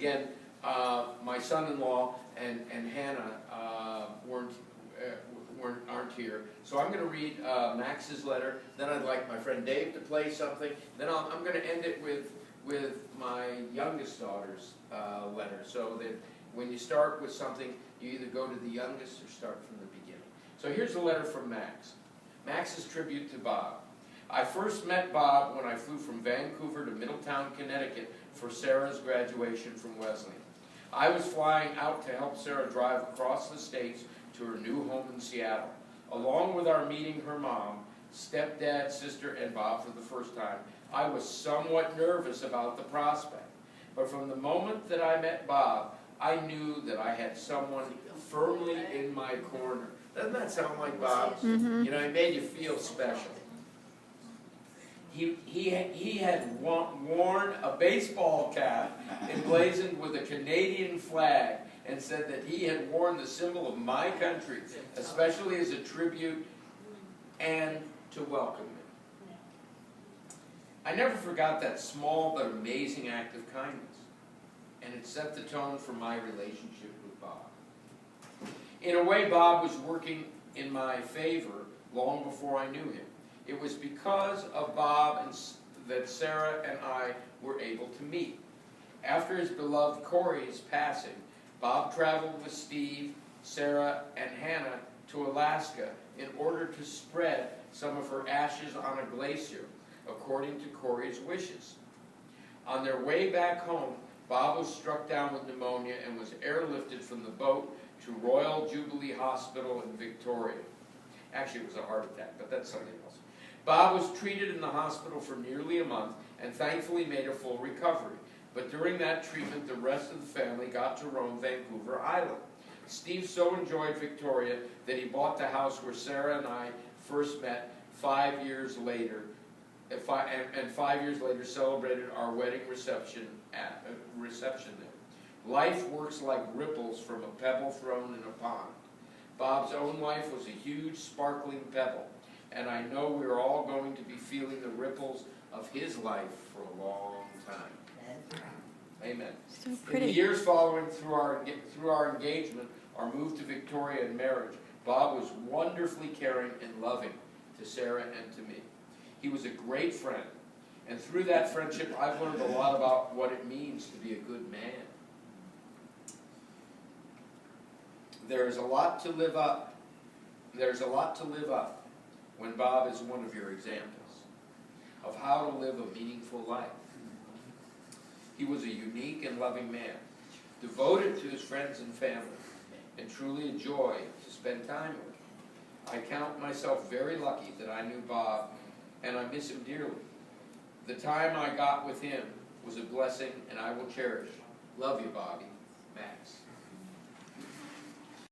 Again, my son-in-law and Hannah aren't here, so I'm going to read Max's letter. Then I'd like my friend Dave to play something. Then I'm going to end it with my youngest daughter's letter, so that when you start with something, you either go to the youngest or start from the beginning. So here's a letter from Max. Max's tribute to Bob. I first met Bob when I flew from Vancouver to Middletown, Connecticut for Sarah's graduation from Wesleyan. I was flying out to help Sarah drive across the states to her new home in Seattle, along with our meeting her mom, stepdad, sister, and Bob for the first time. I was somewhat nervous about the prospect, but from the moment that I met Bob, I knew that I had someone firmly in my corner. Doesn't that sound like Bob? Mm-hmm. You know, he made you feel special. He had worn a baseball cap emblazoned with a Canadian flag and said that he had worn the symbol of my country, especially as a tribute and to welcome me. I never forgot that small but amazing act of kindness, and it set the tone for my relationship with Bob. In a way, Bob was working in my favor long before I knew him. It was because of Bob that Sarah and I were able to meet. After his beloved Corey's passing, Bob traveled with Steve, Sarah, and Hannah to Alaska in order to spread some of her ashes on a glacier, according to Corey's wishes. On their way back home, Bob was struck down with pneumonia and was airlifted from the boat to Royal Jubilee Hospital in Victoria. Actually, it was a heart attack, but that's something else. Bob was treated in the hospital for nearly a month and thankfully made a full recovery. But during that treatment, the rest of the family got to roam Vancouver Island. Steve so enjoyed Victoria that he bought the house where Sarah and I first met 5 years later, and 5 years later celebrated our wedding reception there. Life works like ripples from a pebble thrown in a pond. Bob's own life was a huge, sparkling pebble, and I know we're all going to be feeling the ripples of his life for a long time. Amen. So pretty. In the years following through our engagement, our move to Victoria and marriage, Bob was wonderfully caring and loving to Sarah and to me. He was a great friend, and through that friendship, I've learned a lot about what it means to be a good man. There's a lot to live up. There's a lot to live up when Bob is one of your examples of how to live a meaningful life. He was a unique and loving man, devoted to his friends and family, and truly a joy to spend time with. I count myself very lucky that I knew Bob, and I miss him dearly. The time I got with him was a blessing, and I will cherish. Love you, Bobby. Max.